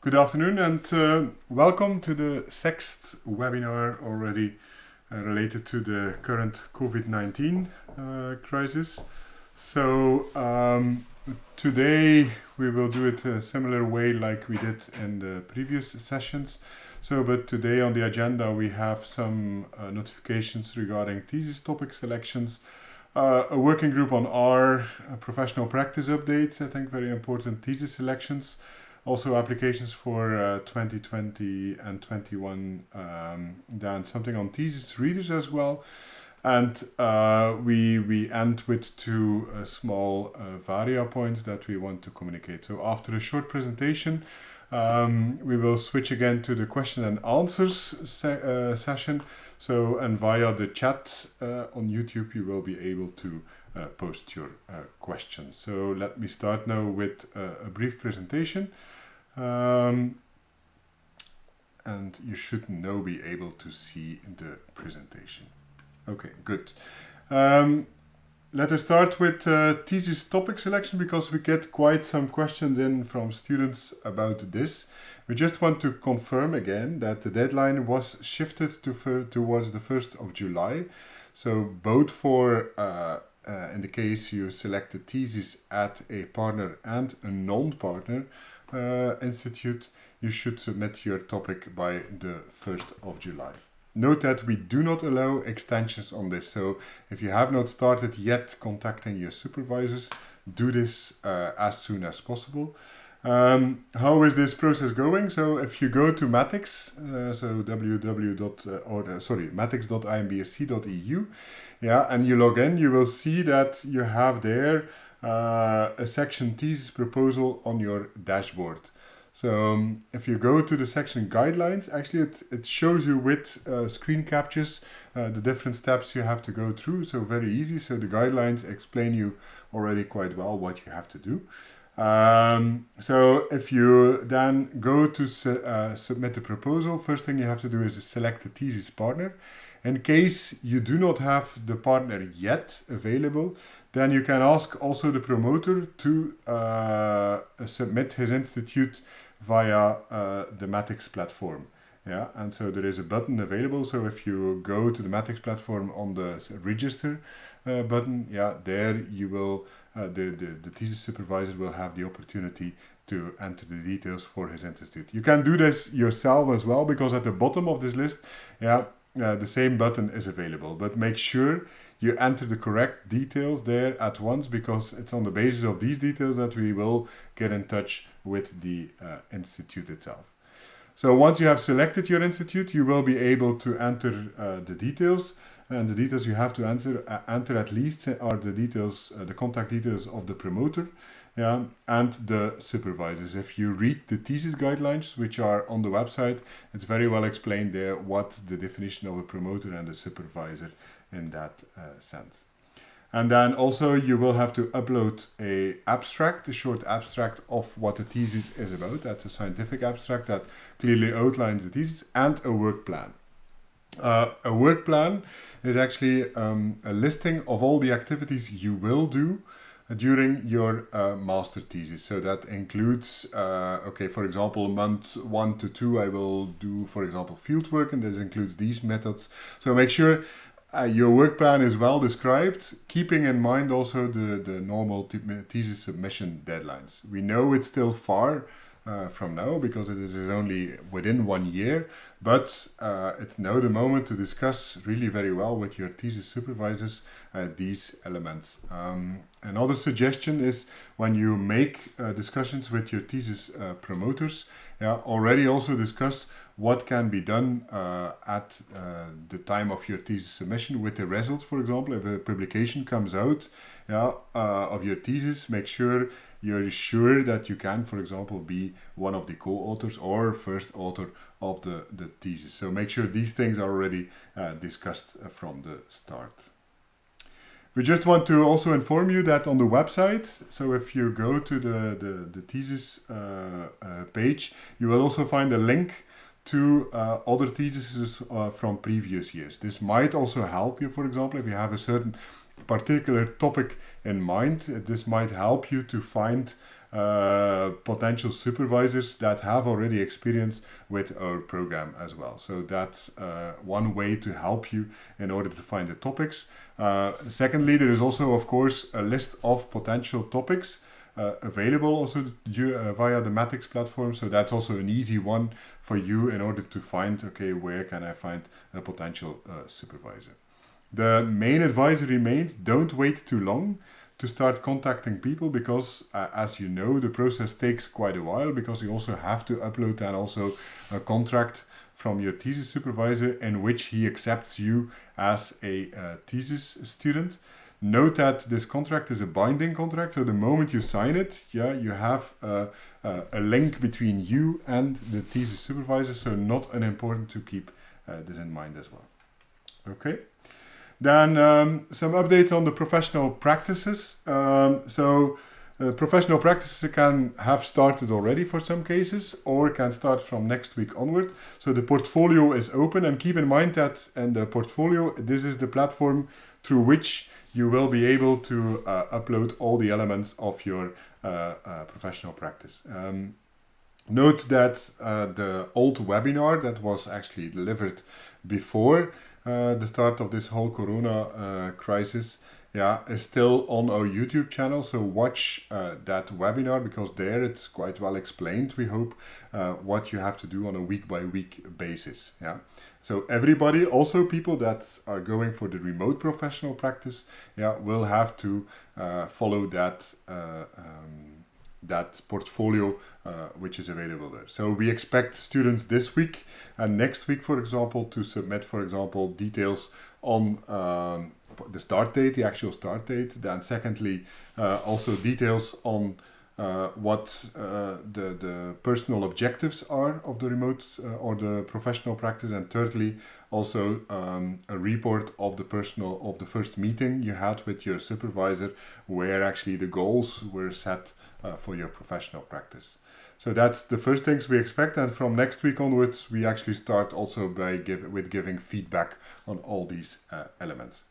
Good afternoon and welcome to the sixth webinar already related to the current COVID-19 crisis. So today we will do it a similar way like we did in the previous sessions. But today on the agenda we have some notifications regarding thesis topic selections, a working group on our professional practice updates, I think very important thesis selections, also applications for 2020 and 21, then something on Thesis Readers as well. And we end with two small varia points that we want to communicate. So after a short presentation, we will switch again to the question and answers session. And via the chat on YouTube, you will be able to post your questions. So let me start now with a brief presentation. And you should now be able to see the presentation. Okay, good. Let us start with thesis topic selection because we get quite some questions in from students about this. We just want to confirm again that the deadline was shifted towards the 1st of July. So both for, in the case you select a thesis at a partner and a non-partner institute, you should submit your topic by the 1st of July. Note that we do not allow extensions on this, so if you have not started yet contacting your supervisors, do this as soon as possible. How is this process going? So if you go to Matix, matix.imbrsea.eu, and you log in, you will see that you have there a section thesis proposal on your dashboard. So if you go to the section guidelines, actually it shows you with screen captures the different steps you have to go through. So very easy. So the guidelines explain you already quite well what you have to do. So if you then go to submit the proposal, first thing you have to do is select the thesis partner. In case you do not have the partner yet available, then you can ask also the promoter to submit his institute via the Matix platform. And so there is a button available. So if you go to the Matix platform on the register button, there you will, the thesis supervisor will have the opportunity to enter the details for his institute. You can do this yourself as well, because at the bottom of this list, the same button is available, but make sure you enter the correct details there at once, because it's on the basis of these details that we will get in touch with the institute itself. So once you have selected your institute, you will be able to enter the details, and the details you have to enter at least are the details, the contact details of the promoter, and the supervisors. If you read the thesis guidelines, which are on the website, it's very well explained there what the definition of a promoter and a supervisor in that sense. And then also you will have to upload a short abstract of what the thesis is about. That's a scientific abstract that clearly outlines the thesis, and a work plan. A work plan is actually a listing of all the activities you will do during your master thesis. So that includes, for example, month 1 to 2, I will do, for example, field work, and this includes these methods. So make sure your work plan is well described, keeping in mind also the normal thesis submission deadlines. We know it's still far from now, because it is only within 1 year, but it's now the moment to discuss really very well with your thesis supervisors these elements. Another suggestion is, when you make discussions with your thesis promoters, already also discuss what can be done at the time of your thesis submission with the results. For example, if a publication comes out of your thesis, make sure you're sure that you can, for example, be one of the co-authors or first author of the thesis. So make sure these things are already discussed from the start. We just want to also inform you that on the website, so if you go to the thesis page, you will also find a link to other theses from previous years. This might also help you, for example, if you have a certain particular topic in mind. This might help you to find potential supervisors that have already experience with our program as well. So that's one way to help you in order to find the topics. Secondly, there is also, of course, a list of potential topics available also via the Matix platform. So that's also an easy one for you in order to find, okay, where can I find a potential supervisor? The main advice remains, don't wait too long to start contacting people, because as you know, the process takes quite a while, because you also have to upload and also a contract from your thesis supervisor in which he accepts you as a thesis student. Note that this contract is a binding contract, so the moment you sign it, you have a link between you and the thesis supervisor, so not unimportant to keep this in mind as well. Okay. Then some updates on the professional practices. Professional practices can have started already for some cases, or can start from next week onward. So the portfolio is open, and keep in mind that in the portfolio, this is the platform through which you will be able to upload all the elements of your professional practice. Note that the old webinar that was actually delivered before the start of this whole corona crisis, is still on our YouTube channel. So watch that webinar, because there it's quite well explained, we hope, what you have to do on a week-by-week basis. So everybody, also people that are going for the remote professional practice, will have to follow that that portfolio which is available there. So we expect students this week and next week, for example, to submit, for example, details on the start date, the actual start date. Then secondly, also details on what the personal objectives are of the remote or the professional practice. And thirdly, also a report of the first meeting you had with your supervisor, where actually the goals were set for your professional practice. So that's the first things we expect, and from next week onwards we actually start also with giving feedback on all these elements.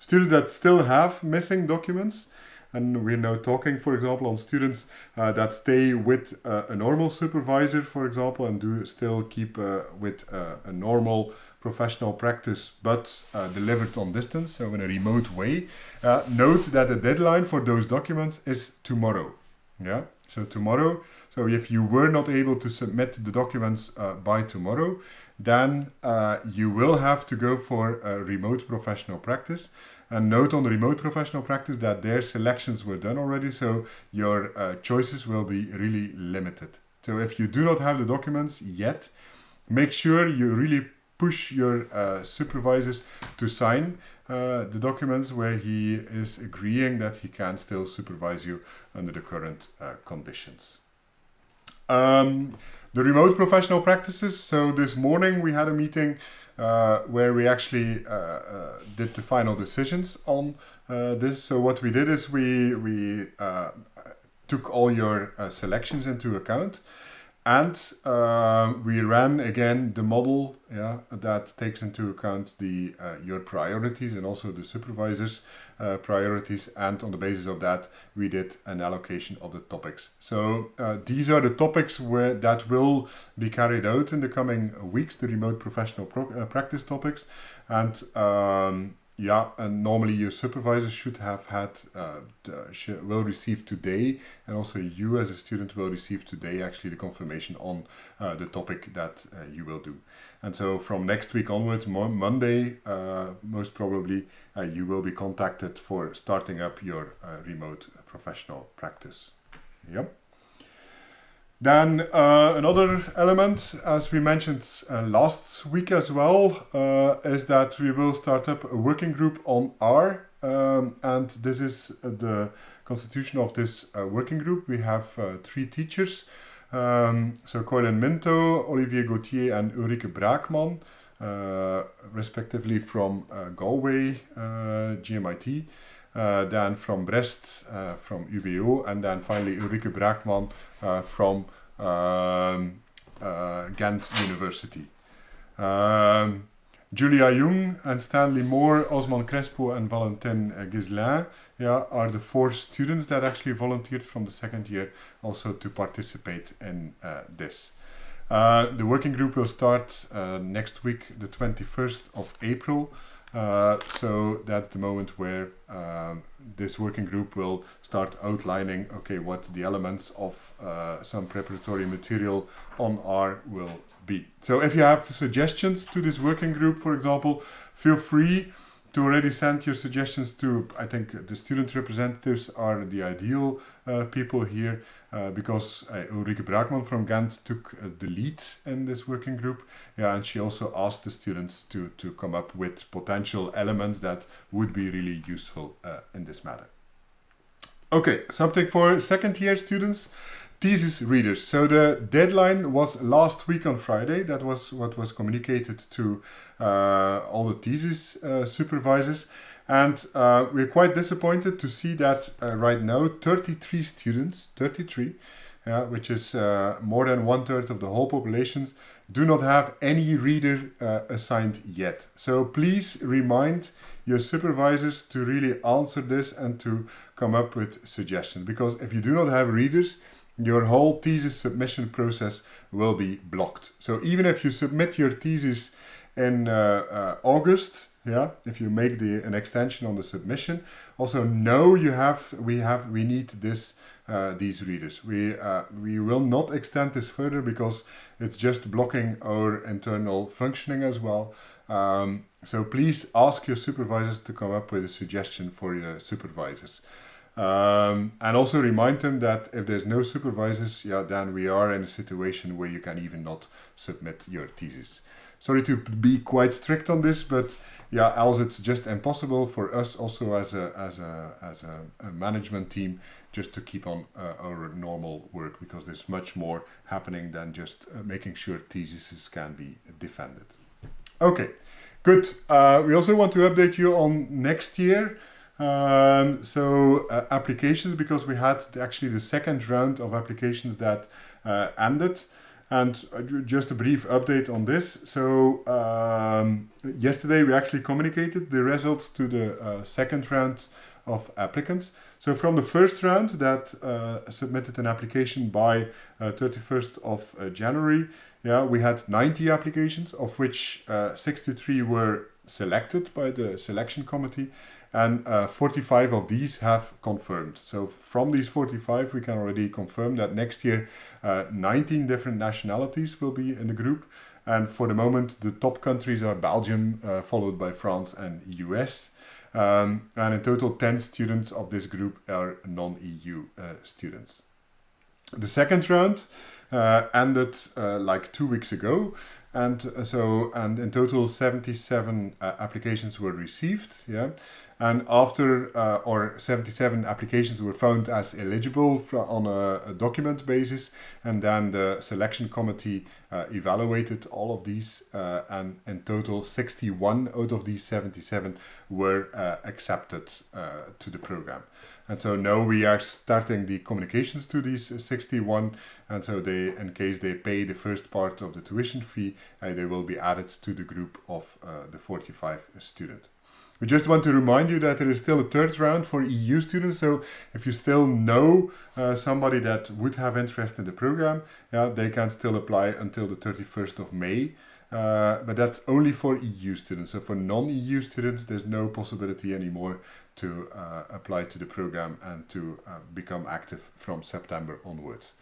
Students that still have missing documents, and we're now talking, for example, on students that stay with a normal supervisor, for example, and do still keep with a normal professional practice, but delivered on distance, so in a remote way. Note that the deadline for those documents is tomorrow. So tomorrow. So if you were not able to submit the documents by tomorrow, then you will have to go for a remote professional practice. And note on the remote professional practice that their selections were done already, so your choices will be really limited. So if you do not have the documents yet, make sure you really push your supervisors to sign the documents where he is agreeing that he can still supervise you under the current conditions. The remote professional practices. So this morning we had a meeting where we actually did the final decisions on this. So what we did is we took all your selections into account, and we ran again the model that takes into account your priorities and also the supervisor's priorities, and on the basis of that we did an allocation of the topics. So these are the topics that will be carried out in the coming weeks, the remote professional practice topics, and and normally your supervisor should have had, will receive today, and also you as a student will receive today actually the confirmation on the topic that you will do. And so from next week onwards, Monday, most probably you will be contacted for starting up your remote professional practice. Then another element, as we mentioned last week as well, is that we will start up a working group on R, and this is the constitution of this working group. We have 3 teachers, so Colin Minto, Olivier Gauthier and Ulrike Braakman, respectively from Galway, GMIT, then from Brest, from UBO, and then finally Ulrike Braakman from Ghent University. Julia Jung and Stanley Moore, Osman Crespo and Valentin Gislin, are the 4 students that actually volunteered from the second year also to participate in this. The working group will start next week, the 21st of April. So that's the moment where this working group will start outlining, okay, what the elements of some preparatory material on R will be. So if you have suggestions to this working group, for example, feel free to already send your suggestions to, I think the student representatives are the ideal people here, because Ulrike Braakman from Ghent took the lead in this working group, and she also asked the students to come up with potential elements that would be really useful in this matter. Okay, something for second year students. Thesis readers. So the deadline was last week on Friday. That was what was communicated to all the thesis supervisors. And we're quite disappointed to see that right now 33 students, 33, which is more than 1/3 of the whole populations, do not have any reader assigned yet. So please remind your supervisors to really answer this and to come up with suggestions. Because if you do not have readers, your whole thesis submission process will be blocked. So even if you submit your thesis in August, if you make an extension on the submission, also know we need these readers. We will not extend this further because it's just blocking our internal functioning as well. So please ask your supervisors to come up with a suggestion for your supervisors. And also remind them that if there's no supervisors, then we are in a situation where you can even not submit your thesis. Sorry to be quite strict on this, but else it's just impossible for us also as a management team just to keep on our normal work, because there's much more happening than just making sure theses can be defended. Okay, good. We also want to update you on next year. Applications, because we had actually the second round of applications that ended. And just a brief update on this. So yesterday we actually communicated the results to the second round of applicants. So from the first round that submitted an application by 31st of January, we had 90 applications, of which 63 were selected by the selection committee, and 45 of these have confirmed. So from these 45, we can already confirm that next year 19 different nationalities will be in the group. And for the moment, the top countries are Belgium, followed by France and US. And in total, 10 students of this group are non-EU students. The second round ended like 2 weeks ago. And in total, 77 applications were received. And after 77 applications were found as eligible on a document basis, and then the selection committee evaluated all of these, and in total 61 out of these 77 were accepted to the program. And so now we are starting the communications to these 61, and so in case they pay the first part of the tuition fee, they will be added to the group of the 45 students. We just want to remind you that there is still a third round for EU students. So if you still know somebody that would have interest in the program, they can still apply until the 31st of May. But that's only for EU students. So for non-EU students, there's no possibility anymore to apply to the program and to become active from September onwards.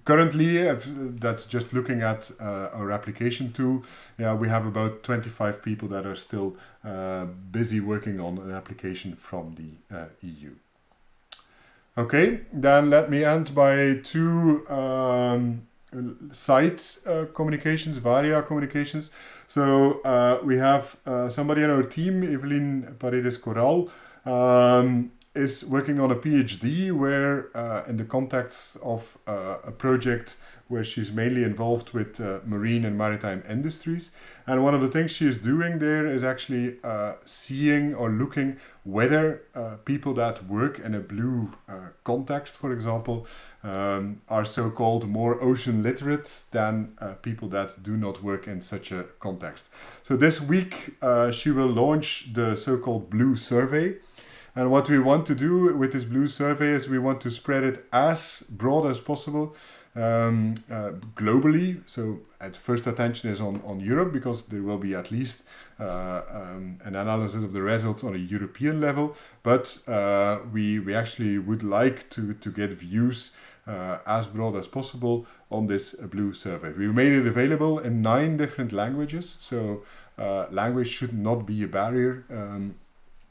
Currently, that's just looking at our application tool, we have about 25 people that are still busy working on an application from the EU. Okay, then let me end by 2 site communications, Varia communications. So we have somebody in our team, Evelyn Paredes Corral, is working on a PhD where in the context of a project where she's mainly involved with marine and maritime industries. And one of the things she is doing there is actually seeing or looking whether people that work in a blue context, for example, are so-called more ocean literate than people that do not work in such a context. So this week she will launch the so-called Blue Survey. And what we want to do with this Blue Survey is we want to spread it as broad as possible globally. So at first attention is on Europe, because there will be at least an analysis of the results on a European level. But we actually would like to get views as broad as possible on this Blue Survey. We made it available in 9 different languages, so language should not be a barrier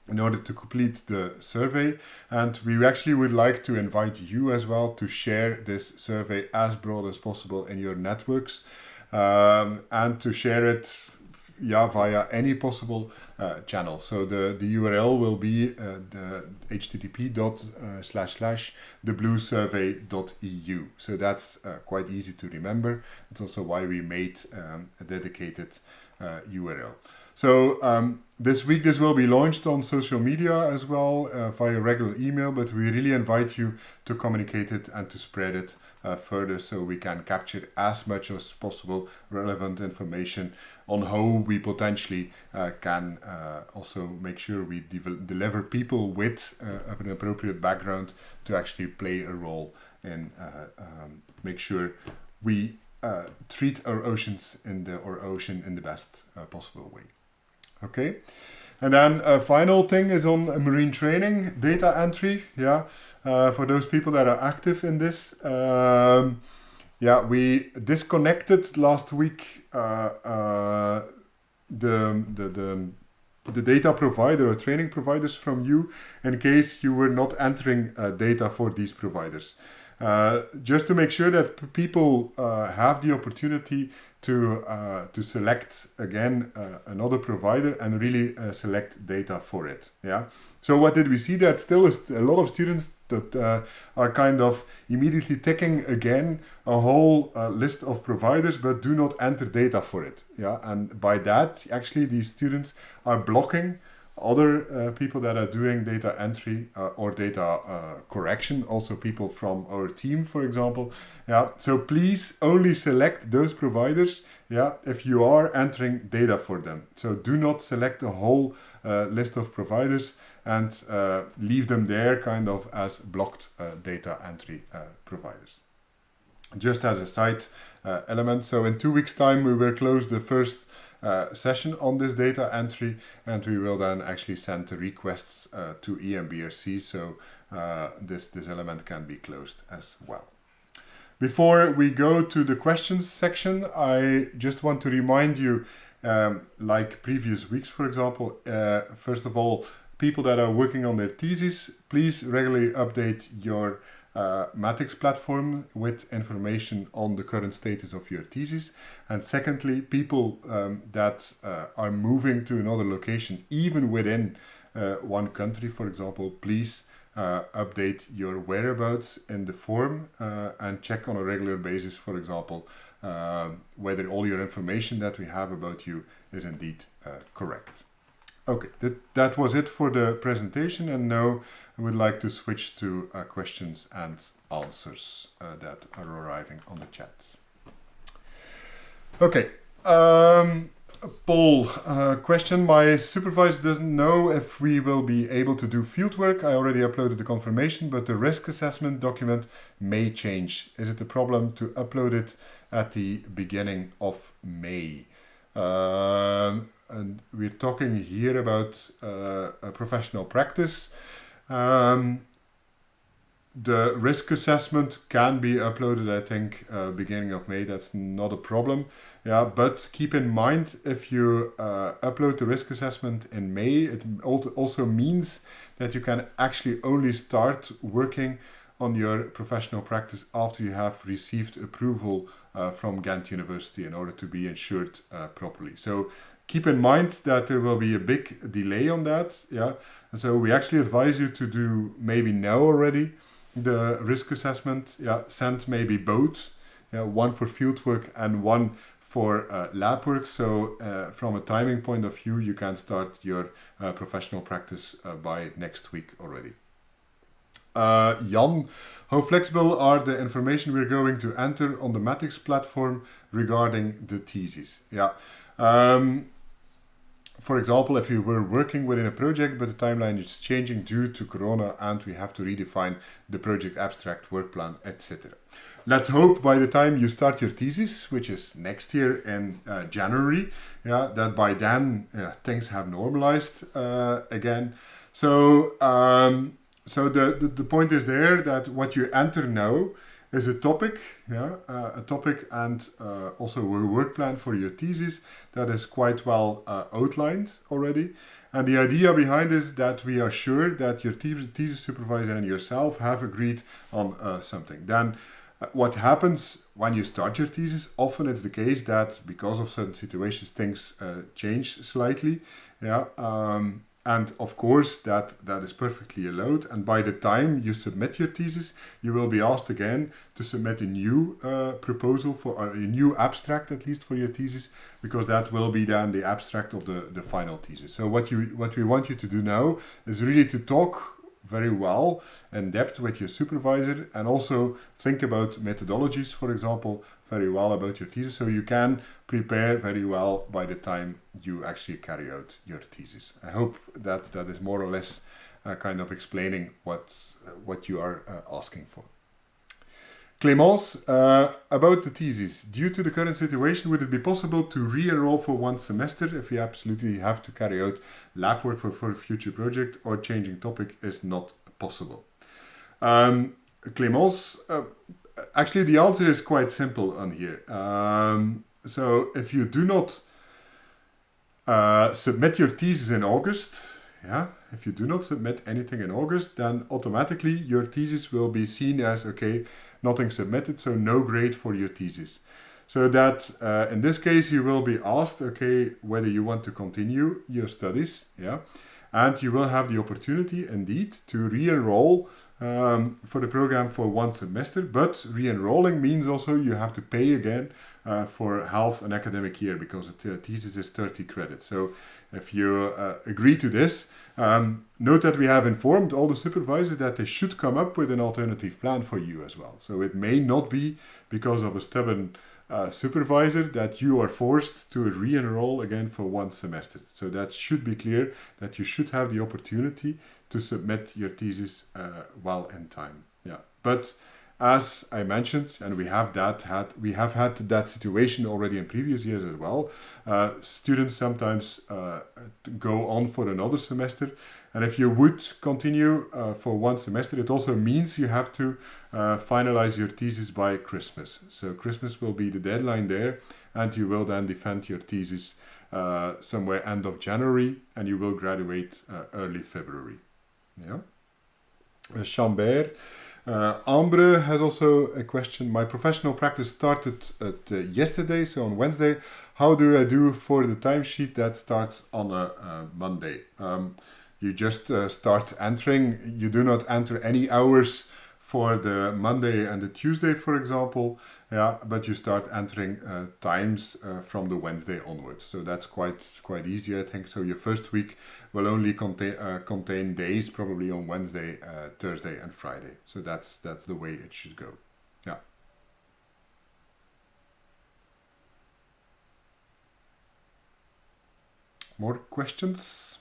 in order to complete the survey. And we actually would like to invite you as well to share this survey as broad as possible in your networks, and to share it via any possible channel. So the URL will be the http://thebluesurvey.eu. So that's quite easy to remember. It's also why we made a dedicated URL. So this week this will be launched on social media as well via regular email, but we really invite you to communicate it and to spread it further, so we can capture as much as possible relevant information on how we potentially can also make sure we deliver people with an appropriate background to actually play a role in make sure we treat our oceans or ocean in the best possible way. Okay, and then a final thing is on marine training, data entry. For those people that are active in this, we disconnected last week the data provider or training providers from you, in case you were not entering data for these providers. Just to make sure that people have the opportunity to select again another provider and really select data for it. So what did we see? That still is a lot of students that are kind of immediately ticking again a whole list of providers, but do not enter data for it. And by that, actually, these students are blocking other people that are doing data entry or data correction, also people from our team, for example. So please only select those providers if you are entering data for them. So do not select a whole list of providers and leave them there kind of as blocked data entry providers. Just as a side element, so in 2 weeks' time we will close the first session on this data entry, and we will then actually send the requests to IMBRSea, so this element can be closed as well. Before we go to the questions section, I just want to remind you, like previous weeks, for example, first of all, people that are working on their thesis, please regularly update your Matix platform with information on the current status of your thesis. And secondly, people that are moving to another location, even within one country, for example, please update your whereabouts in the form and check on a regular basis, for example, whether all your information that we have about you is indeed correct. Okay, that was it for the presentation, and now I would like to switch to questions and answers that are arriving on the chat. Okay, Paul, question. My supervisor doesn't know if we will be able to do fieldwork. I already uploaded the confirmation, but the risk assessment document may change. Is it a problem to upload it at the beginning of May? And we're talking here about a professional practice. The risk assessment can be uploaded, I think, beginning of May. That's not a problem. But keep in mind, if you upload the risk assessment in May, it also means that you can actually only start working on your professional practice after you have received approval from Ghent University in order to be insured properly. So keep in mind that there will be a big delay on that. And so we actually advise you to do maybe now already the risk assessment. Send maybe both one for fieldwork and one for lab work. So from a timing point of view, you can start your professional practice by next week already. Jan, how flexible are the information we're going to enter on the Matix platform regarding the thesis? Yeah. For example, if you were working within a project, but the timeline is changing due to Corona and we have to redefine the project abstract, work plan, etc. Let's hope by the time you start your thesis, which is next year in January, that by then things have normalized again. So the point is there that what you enter now is a topic, and also a work plan for your thesis that is quite well outlined already. And the idea behind is that we are sure that your thesis supervisor and yourself have agreed on something. Then what happens when you start your thesis, often it's the case that because of certain situations things change slightly. And of course, that is perfectly allowed. And by the time you submit your thesis, you will be asked again to submit a new proposal or a new abstract, at least for your thesis, because that will be then the abstract of the final thesis. So what we want you to do now is really to talk very well in depth with your supervisor and also think about methodologies, for example, very well about your thesis, so you can prepare very well by the time you actually carry out your thesis. I hope that is more or less kind of explaining what you are asking for. Clémence, about the thesis. Due to the current situation, would it be possible to re-enroll for one semester if we absolutely have to carry out lab work for a future project, or changing topic is not possible? Clémence, actually the answer is quite simple on here. So if you do not submit your thesis in August, if you do not submit anything in August, then automatically your thesis will be seen as, okay, nothing submitted, so no grade for your thesis. So that in this case you will be asked, okay, whether you want to continue your studies, and you will have the opportunity indeed to re-enroll for the program for one semester, but re-enrolling means also you have to pay again for half an academic year, because the thesis is 30 credits. So if you agree to this, note that we have informed all the supervisors that they should come up with an alternative plan for you as well. So it may not be because of a stubborn supervisor that you are forced to re-enroll again for one semester. So that should be clear, that you should have the opportunity to submit your thesis well in time. But as I mentioned, and we have had that situation already in previous years as well. Students sometimes go on for another semester, and if you would continue for one semester, it also means you have to finalize your thesis by Christmas. So Christmas will be the deadline there, and you will then defend your thesis somewhere end of January, and you will graduate early February. Chambert. Ambre has also a question. My professional practice started yesterday, so on Wednesday. How do I do for the timesheet that starts on a Monday? You just start entering. You do not enter any hours for the Monday and the Tuesday, for example. But you start entering times from the Wednesday onwards. So that's quite easy, I think. So your first week will only contain days, probably on Wednesday, Thursday, and Friday. So that's the way it should go. More questions?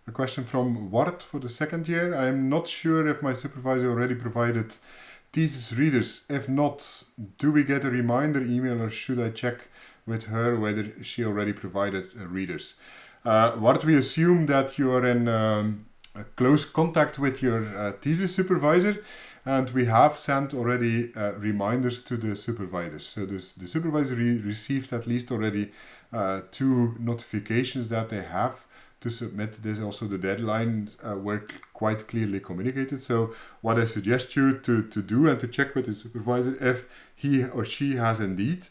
A question from Wart for the second year. I am not sure if my supervisor already provided thesis readers. If not, do we get a reminder email, or should I check with her whether she already provided readers? Wart, we assume that you are in close contact with your thesis supervisor, and we have sent already reminders to the supervisors. So the supervisor received at least already 2 notifications that they have to submit this. Also, the deadlines were quite clearly communicated. So what I suggest you to do and to check with the supervisor if he or she has indeed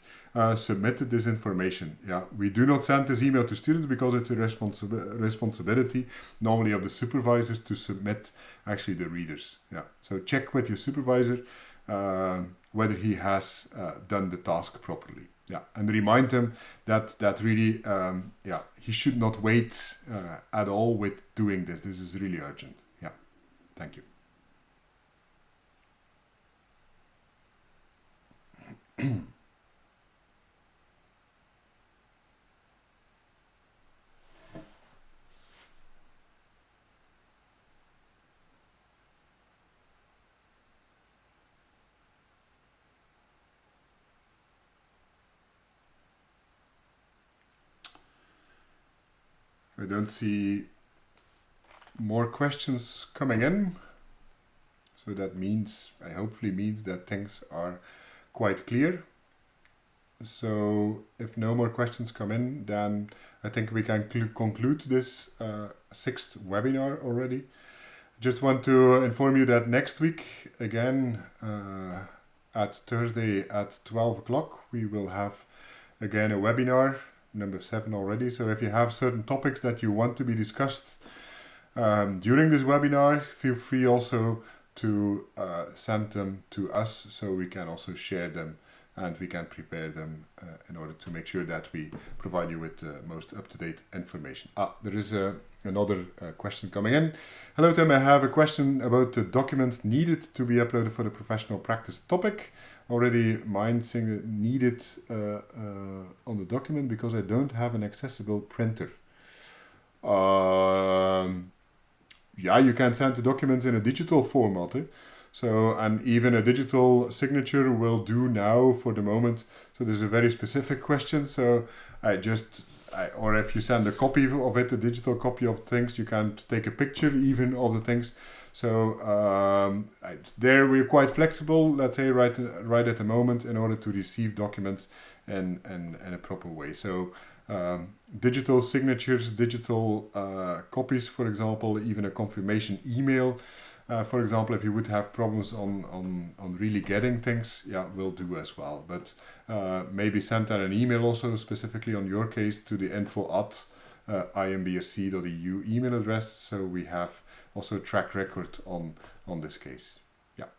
submitted this information. Yeah, we do not send this email to students because it's a responsibility normally of the supervisors to submit actually the readers. Yeah, so check with your supervisor whether he has done the task properly. Yeah, and remind him that really he should not wait at all with doing this. This is really urgent. Yeah, thank you. I don't see more questions coming in. So that means, hopefully means that things are quite clear. So if no more questions come in, then I think we can conclude this 6th webinar already. Just want to inform you that next week, again, at Thursday at 12 o'clock, we will have again a webinar, number 7 already. So if you have certain topics that you want to be discussed during this webinar, feel free also to send them to us so we can also share them and we can prepare them in order to make sure that we provide you with the most up-to-date information. There is another question coming in. Hello Tim, I have a question about the documents needed to be uploaded for the professional practice topic. Already mine saying needed on the document because I don't have an accessible printer. Yeah, you can send the documents in a digital format. So, and even a digital signature will do now for the moment. So this is a very specific question. So or if you send a copy of it, a digital copy of things, you can take a picture even of the things. So there we're quite flexible, let's say right at the moment in order to receive documents in a proper way. So digital signatures, digital copies, for example, even a confirmation email. For example, if you would have problems on really getting things, yeah, will do as well. But maybe send out an email also specifically on your case to the info@imbrsea.eu email address, so we have also a track record on this case. Yeah.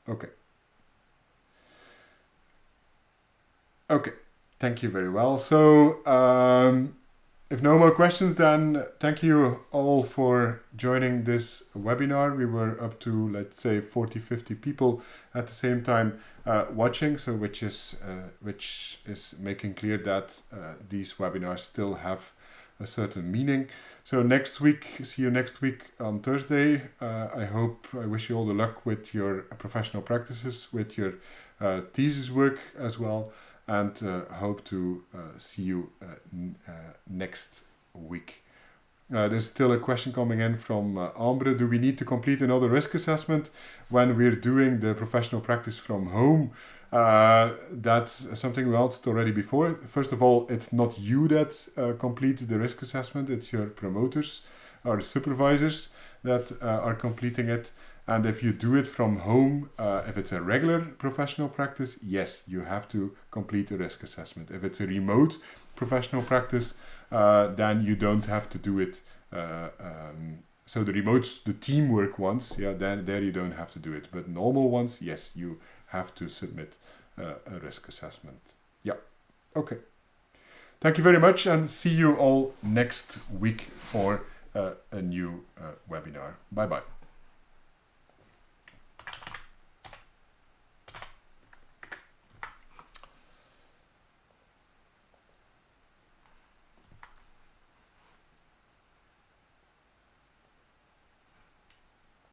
Okay. Okay. Thank you very well. So if no more questions, then thank you all for joining this webinar. We were up to, let's say, 40-50 people at the same time watching, so which is making clear that these webinars still have a certain meaning. So next week, see you next week on Thursday. I wish you all the luck with your professional practices, with your thesis work as well. And hope to see you next week. There's still a question coming in from Ambre. Do we need to complete another risk assessment when we're doing the professional practice from home? That's something we answered already before. First of all, it's not you that completes the risk assessment. It's your promoters or supervisors that are completing it. And if you do it from home, if it's a regular professional practice, yes, you have to complete a risk assessment. If it's a remote professional practice, then you don't have to do it. So the teamwork ones, yeah, then there you don't have to do it. But normal ones, yes, you have to submit a risk assessment. Yeah, okay. Thank you very much and see you all next week for a new webinar. Bye-bye.